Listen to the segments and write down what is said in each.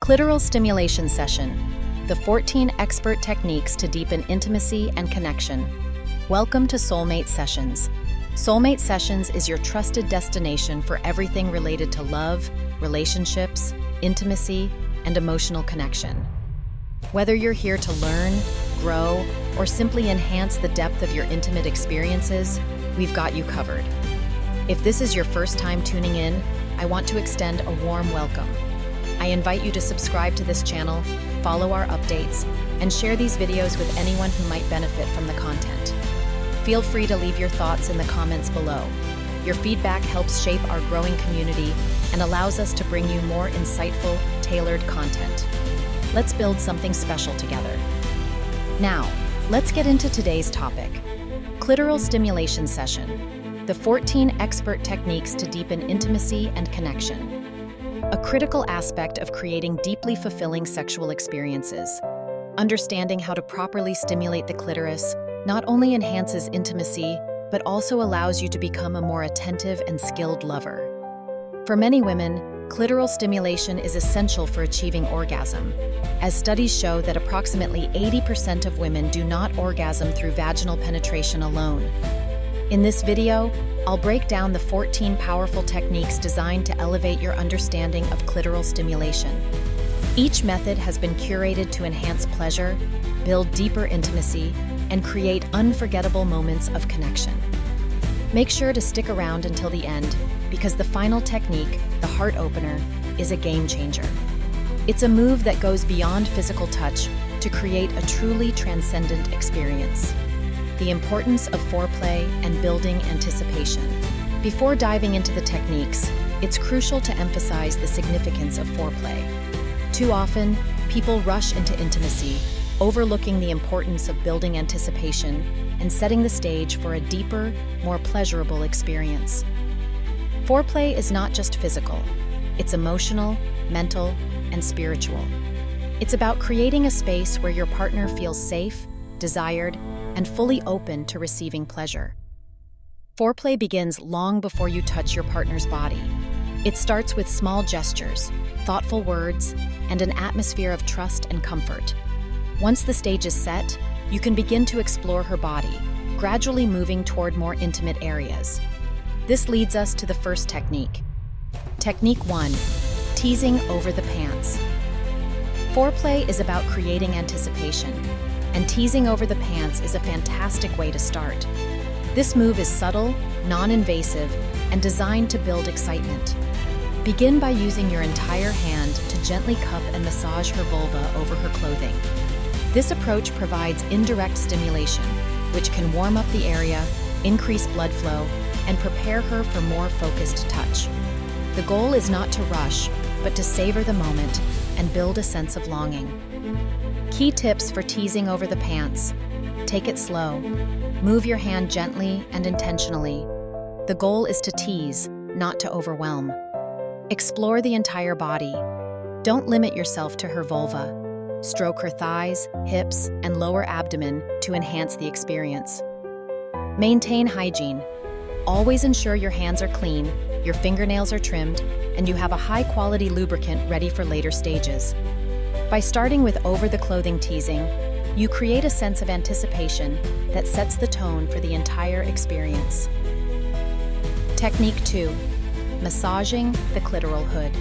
Clitoral Stimulation Session, the 14 expert techniques to deepen intimacy and connection. Welcome to Soulmate Sessions. Soulmate Sessions is your trusted destination for everything related to love, relationships, intimacy, and emotional connection. Whether you're here to learn, grow, or simply enhance the depth of your intimate experiences, we've got you covered. If this is your first time tuning in, I want to extend a warm welcome. I invite you to subscribe to this channel, follow our updates, and share these videos with anyone who might benefit from the content. Feel free to leave your thoughts in the comments below. Your feedback helps shape our growing community and allows us to bring you more insightful, tailored content. Let's build something special together. Now, let's get into today's topic. Clitoral Stimulation Session, the 14 expert techniques to deepen intimacy and connection. A critical aspect of creating deeply fulfilling sexual experiences. Understanding how to properly stimulate the clitoris not only enhances intimacy, but also allows you to become a more attentive and skilled lover. For many women, clitoral stimulation is essential for achieving orgasm, as studies show that approximately 80% of women do not orgasm through vaginal penetration alone. In this video, I'll break down the 14 powerful techniques designed to elevate your understanding of clitoral stimulation. Each method has been curated to enhance pleasure, build deeper intimacy, and create unforgettable moments of connection. Make sure to stick around until the end, because the final technique, the heart opener, is a game changer. It's a move that goes beyond physical touch to create a truly transcendent experience. The importance of foreplay and building anticipation. Before diving into the techniques, it's crucial to emphasize the significance of foreplay. Too often, people rush into intimacy, overlooking the importance of building anticipation and setting the stage for a deeper, more pleasurable experience. Foreplay is not just physical, it's emotional, mental, and spiritual. It's about creating a space where your partner feels safe, desired, and fully open to receiving pleasure. Foreplay begins long before you touch your partner's body. It starts with small gestures, thoughtful words, and an atmosphere of trust and comfort. Once the stage is set, you can begin to explore her body, gradually moving toward more intimate areas. This leads us to the first technique. Technique 1, teasing over the pants. Foreplay is about creating anticipation, and teasing over the pants is a fantastic way to start. This move is subtle, non-invasive, and designed to build excitement. Begin by using your entire hand to gently cup and massage her vulva over her clothing. This approach provides indirect stimulation, which can warm up the area, increase blood flow, and prepare her for more focused touch. The goal is not to rush, but to savor the moment and build a sense of longing. Key tips for teasing over the pants. Take it slow. Move your hand gently and intentionally. The goal is to tease, not to overwhelm. Explore the entire body. Don't limit yourself to her vulva. Stroke her thighs, hips, and lower abdomen to enhance the experience. Maintain hygiene. Always ensure your hands are clean, your fingernails are trimmed, and you have a high-quality lubricant ready for later stages. By starting with over-the-clothing teasing, you create a sense of anticipation that sets the tone for the entire experience. Technique 2, massaging the clitoral hood.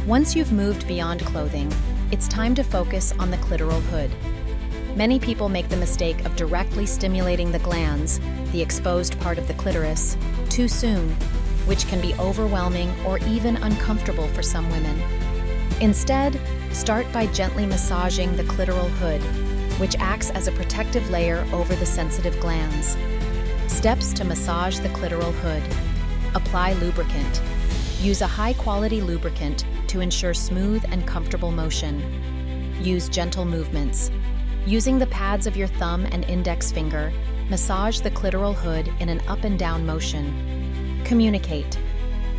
Once you've moved beyond clothing, it's time to focus on the clitoral hood. Many people make the mistake of directly stimulating the glans, the exposed part of the clitoris, too soon, which can be overwhelming or even uncomfortable for some women. Instead, start by gently massaging the clitoral hood, which acts as a protective layer over the sensitive glands. Steps to massage the clitoral hood. Apply lubricant. Use a high-quality lubricant to ensure smooth and comfortable motion. Use gentle movements. Using the pads of your thumb and index finger, massage the clitoral hood in an up and down motion. Communicate.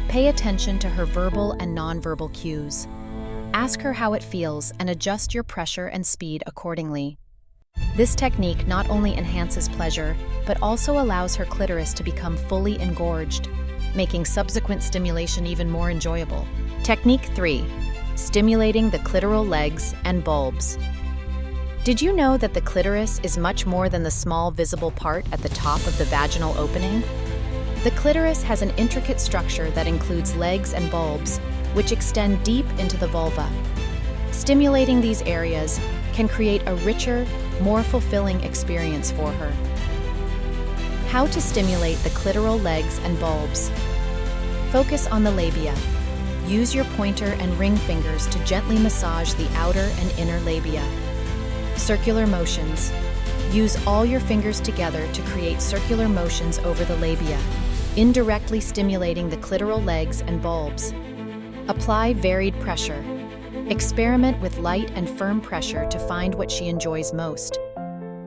Pay attention to her verbal and nonverbal cues. Ask her how it feels and adjust your pressure and speed accordingly. This technique not only enhances pleasure, but also allows her clitoris to become fully engorged, making subsequent stimulation even more enjoyable. Technique 3, stimulating the clitoral legs and bulbs. Did you know that the clitoris is much more than the small visible part at the top of the vaginal opening? The clitoris has an intricate structure that includes legs and bulbs, which extend deep into the vulva. Stimulating these areas can create a richer, more fulfilling experience for her. How to stimulate the clitoral legs and bulbs. Focus on the labia. Use your pointer and ring fingers to gently massage the outer and inner labia. Circular motions. Use all your fingers together to create circular motions over the labia, indirectly stimulating the clitoral legs and bulbs. Apply varied pressure. Experiment with light and firm pressure to find what she enjoys most.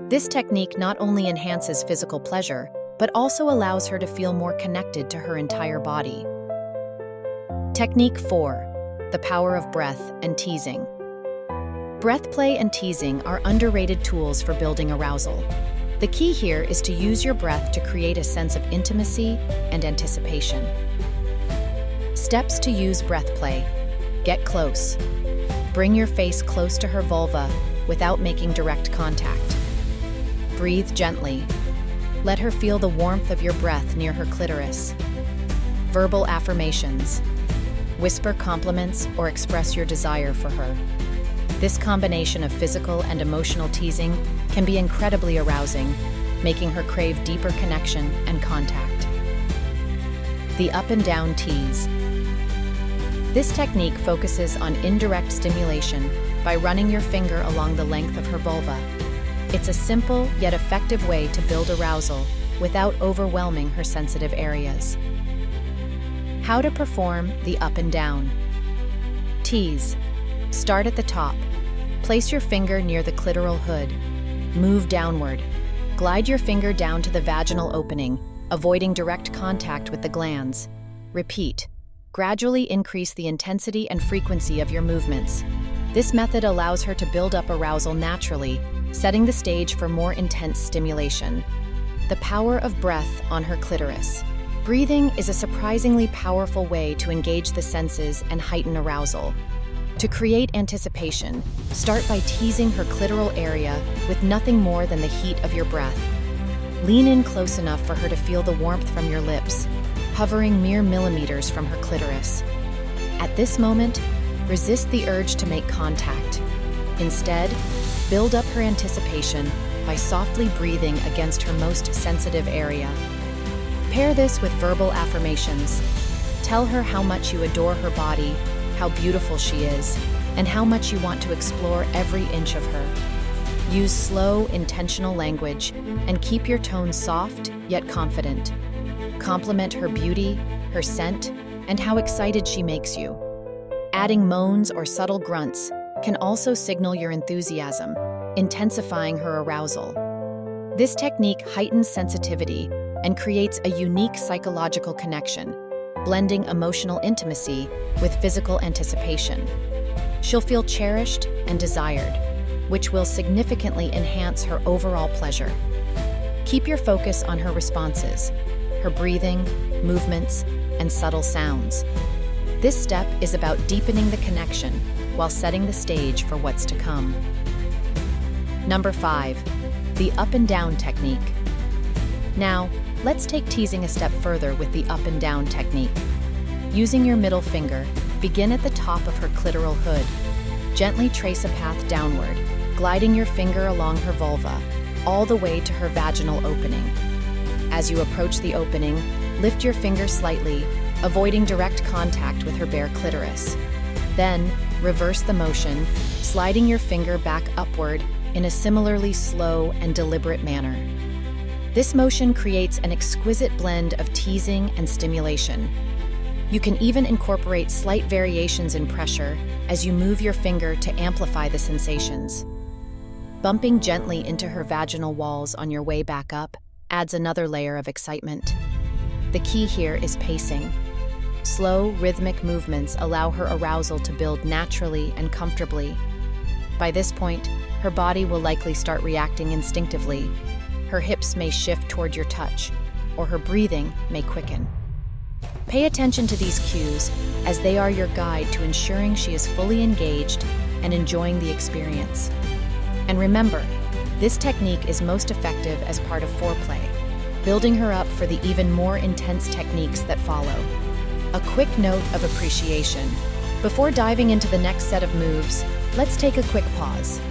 This technique not only enhances physical pleasure, but also allows her to feel more connected to her entire body. Technique 4. The power of breath and teasing. Breath play and teasing are underrated tools for building arousal. The key here is to use your breath to create a sense of intimacy and anticipation. Steps to use breath play. Get close. Bring your face close to her vulva without making direct contact. Breathe gently. Let her feel the warmth of your breath near her clitoris. Verbal affirmations. Whisper compliments or express your desire for her. This combination of physical and emotional teasing can be incredibly arousing, making her crave deeper connection and contact. The up and down tease. This technique focuses on indirect stimulation by running your finger along the length of her vulva. It's a simple yet effective way to build arousal without overwhelming her sensitive areas. How to perform the up and down. Tease. Start at the top. Place your finger near the clitoral hood. Move downward. Glide your finger down to the vaginal opening, avoiding direct contact with the glands. Repeat. Gradually increase the intensity and frequency of your movements. This method allows her to build up arousal naturally, setting the stage for more intense stimulation. The power of breath on her clitoris. Breathing is a surprisingly powerful way to engage the senses and heighten arousal. To create anticipation, start by teasing her clitoral area with nothing more than the heat of your breath. Lean in close enough for her to feel the warmth from your lips, hovering mere millimeters from her clitoris. At this moment, resist the urge to make contact. Instead, build up her anticipation by softly breathing against her most sensitive area. Pair this with verbal affirmations. Tell her how much you adore her body, how beautiful she is, and how much you want to explore every inch of her. Use slow, intentional language and keep your tone soft yet confident. Compliment her beauty, her scent, and how excited she makes you. Adding moans or subtle grunts can also signal your enthusiasm, intensifying her arousal. This technique heightens sensitivity and creates a unique psychological connection, blending emotional intimacy with physical anticipation. She'll feel cherished and desired, which will significantly enhance her overall pleasure. Keep your focus on her responses, her breathing, movements, and subtle sounds. This step is about deepening the connection while setting the stage for what's to come. Number 5, the up and down technique. Now, let's take teasing a step further with the up and down technique. Using your middle finger, begin at the top of her clitoral hood. Gently trace a path downward, gliding your finger along her vulva, all the way to her vaginal opening. As you approach the opening, lift your finger slightly, avoiding direct contact with her bare clitoris. Then, reverse the motion, sliding your finger back upward in a similarly slow and deliberate manner. This motion creates an exquisite blend of teasing and stimulation. You can even incorporate slight variations in pressure as you move your finger to amplify the sensations. Bumping gently into her vaginal walls on your way back up adds another layer of excitement. The key here is pacing. Slow, rhythmic movements allow her arousal to build naturally and comfortably. By this point, her body will likely start reacting instinctively. Her hips may shift toward your touch, or her breathing may quicken. Pay attention to these cues, as they are your guide to ensuring she is fully engaged and enjoying the experience. And remember, this technique is most effective as part of foreplay, building her up for the even more intense techniques that follow. A quick note of appreciation. Before diving into the next set of moves, let's take a quick pause.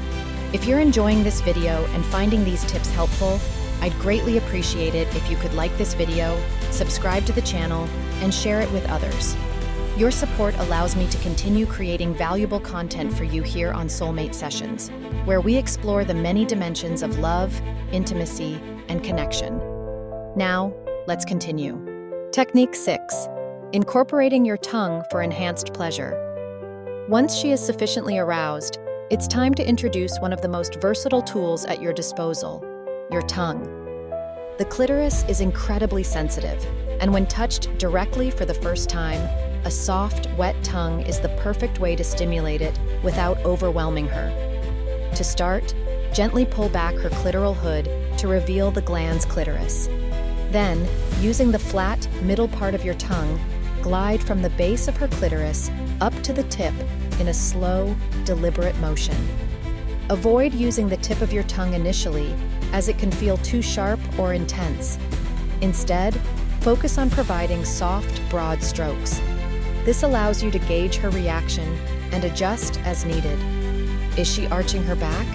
If you're enjoying this video and finding these tips helpful, I'd greatly appreciate it if you could like this video, subscribe to the channel, and share it with others. Your support allows me to continue creating valuable content for you here on Soulmate Sessions, where we explore the many dimensions of love, intimacy, and connection. Now, let's continue. Technique 6. Incorporating your tongue for enhanced pleasure. Once she is sufficiently aroused, it's time to introduce one of the most versatile tools at your disposal, your tongue. The clitoris is incredibly sensitive, and when touched directly for the first time, a soft, wet tongue is the perfect way to stimulate it without overwhelming her. To start, gently pull back her clitoral hood to reveal the gland's clitoris. Then, using the flat, middle part of your tongue, glide from the base of her clitoris up to the tip in a slow, deliberate motion. Avoid using the tip of your tongue initially, as it can feel too sharp or intense. Instead, focus on providing soft, broad strokes. This allows you to gauge her reaction and adjust as needed. Is she arching her back?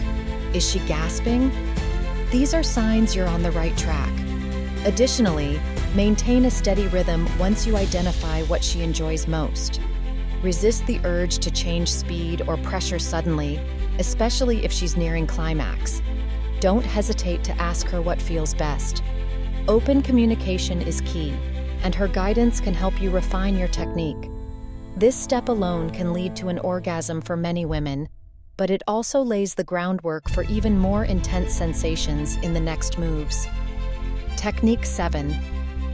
Is she gasping? These are signs you're on the right track. Additionally, maintain a steady rhythm once you identify what she enjoys most. Resist the urge to change speed or pressure suddenly, especially if she's nearing climax. Don't hesitate to ask her what feels best. Open communication is key, and her guidance can help you refine your technique. This step alone can lead to an orgasm for many women, but it also lays the groundwork for even more intense sensations in the next moves. Technique 7.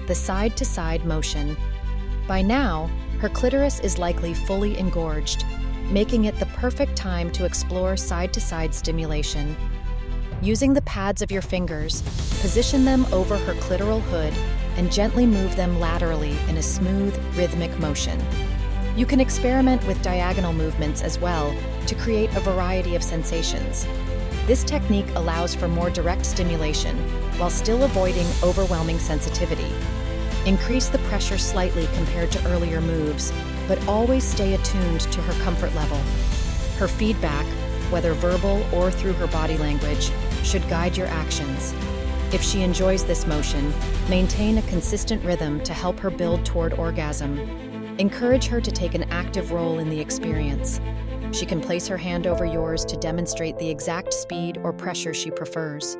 The side-to-side motion. By now, her clitoris is likely fully engorged, making it the perfect time to explore side-to-side stimulation. Using the pads of your fingers, position them over her clitoral hood and gently move them laterally in a smooth, rhythmic motion. You can experiment with diagonal movements as well to create a variety of sensations. This technique allows for more direct stimulation while still avoiding overwhelming sensitivity. Increase the pressure slightly compared to earlier moves, but always stay attuned to her comfort level. Her feedback, whether verbal or through her body language, should guide your actions. If she enjoys this motion, maintain a consistent rhythm to help her build toward orgasm. Encourage her to take an active role in the experience. She can place her hand over yours to demonstrate the exact speed or pressure she prefers.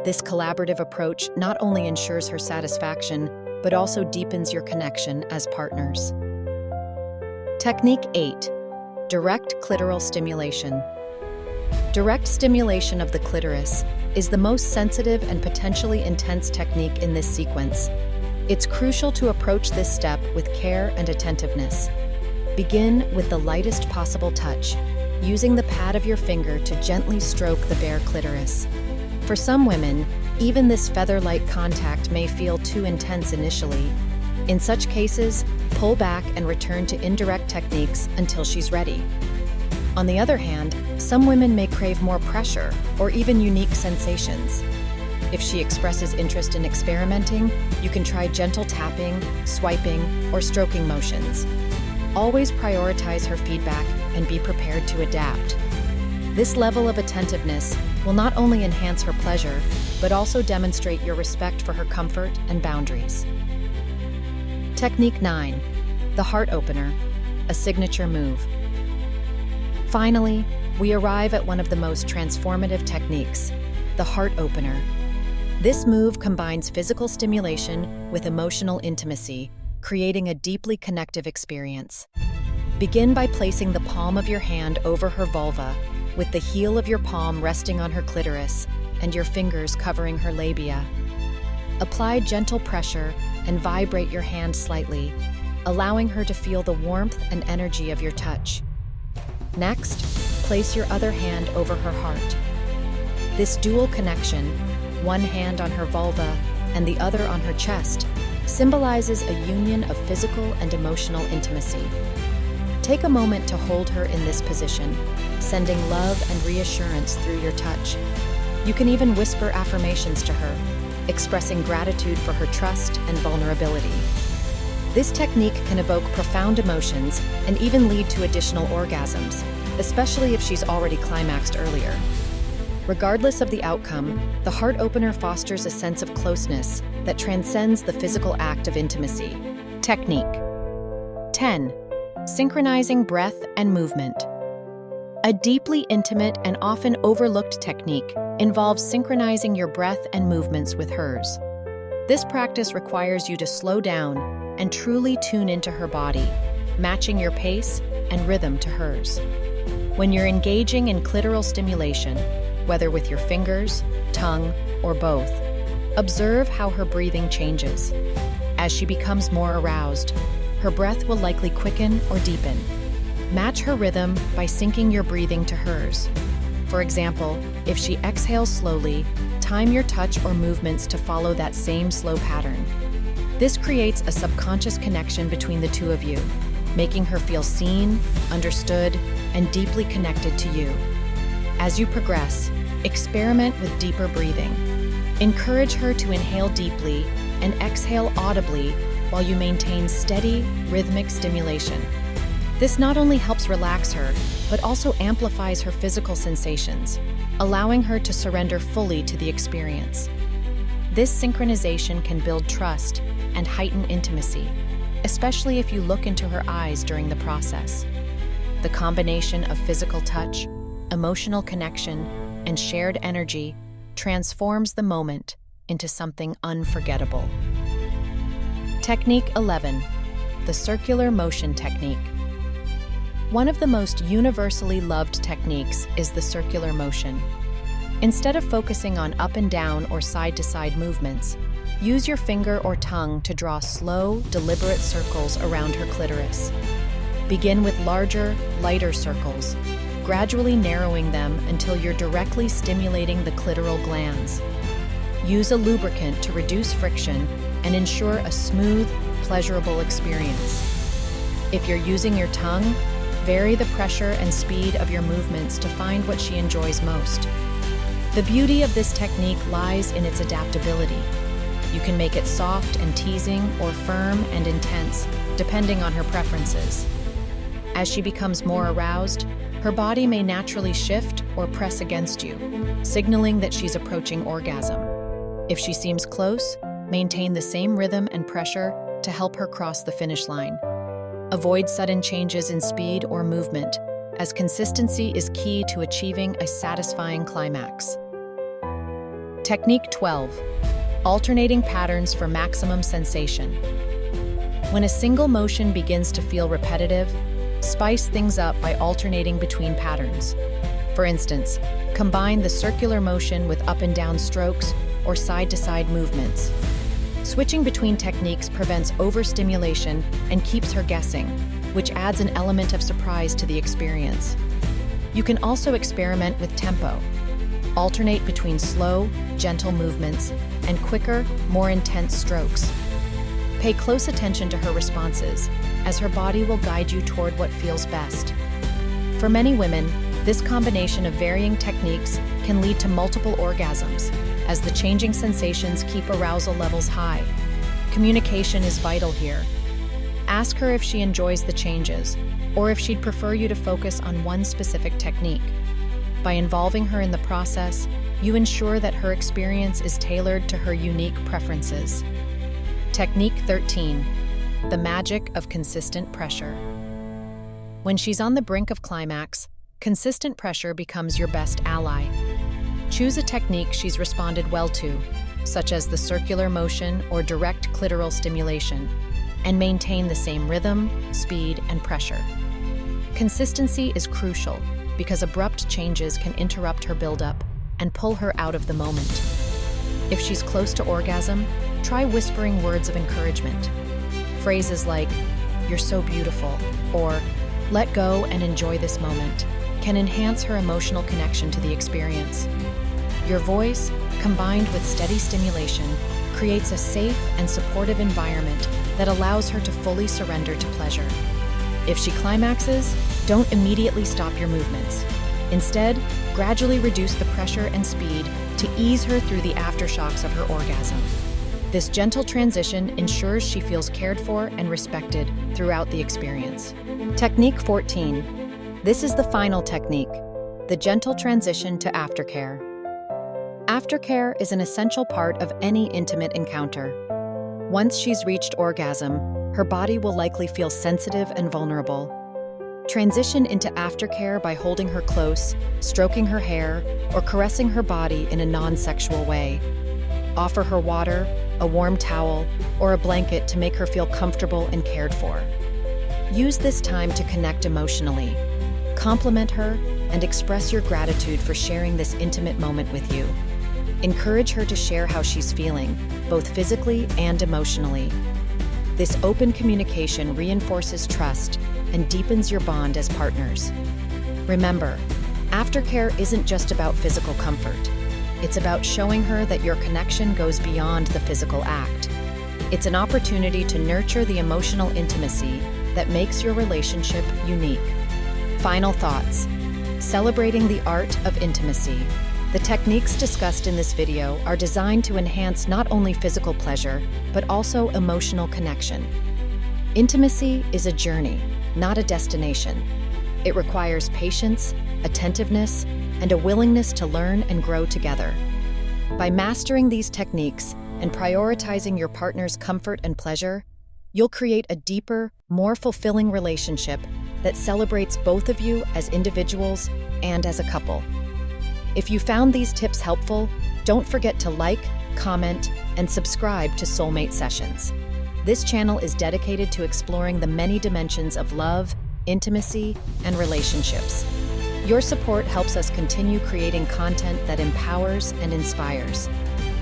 This collaborative approach not only ensures her satisfaction, but also deepens your connection as partners. Technique 8. Direct clitoral stimulation. Direct stimulation of the clitoris is the most sensitive and potentially intense technique in this sequence. It's crucial to approach this step with care and attentiveness. Begin with the lightest possible touch, using the pad of your finger to gently stroke the bare clitoris. For some women, even this feather-light contact may feel too intense initially. In such cases, pull back and return to indirect techniques until she's ready. On the other hand, some women may crave more pressure or even unique sensations. If she expresses interest in experimenting, you can try gentle tapping, swiping, or stroking motions. Always prioritize her feedback and be prepared to adapt. This level of attentiveness will not only enhance her pleasure, but also demonstrate your respect for her comfort and boundaries. Technique 9. The heart opener, a signature move. Finally, we arrive at one of the most transformative techniques, the heart opener. This move combines physical stimulation with emotional intimacy, creating a deeply connective experience. Begin by placing the palm of your hand over her vulva, with the heel of your palm resting on her clitoris and your fingers covering her labia. Apply gentle pressure and vibrate your hand slightly, allowing her to feel the warmth and energy of your touch. Next, place your other hand over her heart. This dual connection, one hand on her vulva and the other on her chest, symbolizes a union of physical and emotional intimacy. Take a moment to hold her in this position, sending love and reassurance through your touch. You can even whisper affirmations to her, expressing gratitude for her trust and vulnerability. This technique can evoke profound emotions and even lead to additional orgasms, especially if she's already climaxed earlier. Regardless of the outcome, the heart opener fosters a sense of closeness that transcends the physical act of intimacy. Technique 10. Synchronizing breath and movement. A deeply intimate and often overlooked technique involves synchronizing your breath and movements with hers. This practice requires you to slow down and truly tune into her body, matching your pace and rhythm to hers. When you're engaging in clitoral stimulation, whether with your fingers, tongue, or both, observe how her breathing changes. As she becomes more aroused, her breath will likely quicken or deepen. Match her rhythm by syncing your breathing to hers. For example, if she exhales slowly, time your touch or movements to follow that same slow pattern. This creates a subconscious connection between the two of you, making her feel seen, understood, and deeply connected to you. As you progress, experiment with deeper breathing. Encourage her to inhale deeply and exhale audibly while you maintain steady, rhythmic stimulation. This not only helps relax her, but also amplifies her physical sensations, allowing her to surrender fully to the experience. This synchronization can build trust and heighten intimacy, especially if you look into her eyes during the process. The combination of physical touch, emotional connection, and shared energy transforms the moment into something unforgettable. Technique 11. The circular motion technique. One of the most universally loved techniques is the circular motion. Instead of focusing on up and down or side-to-side movements, use your finger or tongue to draw slow, deliberate circles around her clitoris. Begin with larger, lighter circles, gradually narrowing them until you're directly stimulating the clitoral glands. Use a lubricant to reduce friction and ensure a smooth, pleasurable experience. If you're using your tongue, vary the pressure and speed of your movements to find what she enjoys most. The beauty of this technique lies in its adaptability. You can make it soft and teasing or firm and intense, depending on her preferences. As she becomes more aroused, her body may naturally shift or press against you, signaling that she's approaching orgasm. If she seems close, maintain the same rhythm and pressure to help her cross the finish line. Avoid sudden changes in speed or movement, as consistency is key to achieving a satisfying climax. Technique 12. Alternating patterns for maximum sensation. When a single motion begins to feel repetitive, spice things up by alternating between patterns. For instance, combine the circular motion with up and down strokes or side-to-side movements. Switching between techniques prevents overstimulation and keeps her guessing, which adds an element of surprise to the experience. You can also experiment with tempo. Alternate between slow, gentle movements and quicker, more intense strokes. Pay close attention to her responses, as her body will guide you toward what feels best. For many women, this combination of varying techniques can lead to multiple orgasms, as the changing sensations keep arousal levels high. Communication is vital here. Ask her if she enjoys the changes, or if she'd prefer you to focus on one specific technique. By involving her in the process, you ensure that her experience is tailored to her unique preferences. Technique 13. The magic of consistent pressure. When she's on the brink of climax, consistent pressure becomes your best ally. Choose a technique she's responded well to, such as the circular motion or direct clitoral stimulation, and maintain the same rhythm, speed, and pressure. Consistency is crucial because abrupt changes can interrupt her buildup and pull her out of the moment. If she's close to orgasm, try whispering words of encouragement. Phrases like, "You're so beautiful," or "Let go and enjoy this moment," can enhance her emotional connection to the experience. Your voice, combined with steady stimulation, creates a safe and supportive environment that allows her to fully surrender to pleasure. If she climaxes, don't immediately stop your movements. Instead, gradually reduce the pressure and speed to ease her through the aftershocks of her orgasm. This gentle transition ensures she feels cared for and respected throughout the experience. Technique 14. This is the final technique, the gentle transition to aftercare. Aftercare is an essential part of any intimate encounter. Once she's reached orgasm, her body will likely feel sensitive and vulnerable. Transition into aftercare by holding her close, stroking her hair, or caressing her body in a non-sexual way. Offer her water, a warm towel, or a blanket to make her feel comfortable and cared for. Use this time to connect emotionally. Compliment her and express your gratitude for sharing this intimate moment with you. Encourage her to share how she's feeling, both physically and emotionally. This open communication reinforces trust and deepens your bond as partners. Remember, aftercare isn't just about physical comfort. It's about showing her that your connection goes beyond the physical act. It's an opportunity to nurture the emotional intimacy that makes your relationship unique. Final thoughts. Celebrating the art of intimacy. The techniques discussed in this video are designed to enhance not only physical pleasure, but also emotional connection. Intimacy is a journey, not a destination. It requires patience, attentiveness, and a willingness to learn and grow together. By mastering these techniques and prioritizing your partner's comfort and pleasure, you'll create a deeper, more fulfilling relationship that celebrates both of you as individuals and as a couple. If you found these tips helpful, don't forget to like, comment, and subscribe to Soulmate Sessions. This channel is dedicated to exploring the many dimensions of love, intimacy, and relationships. Your support helps us continue creating content that empowers and inspires.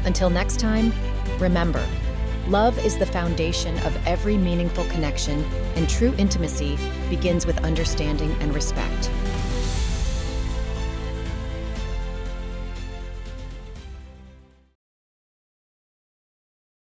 Until next time, remember, love is the foundation of every meaningful connection, and true intimacy begins with understanding and respect.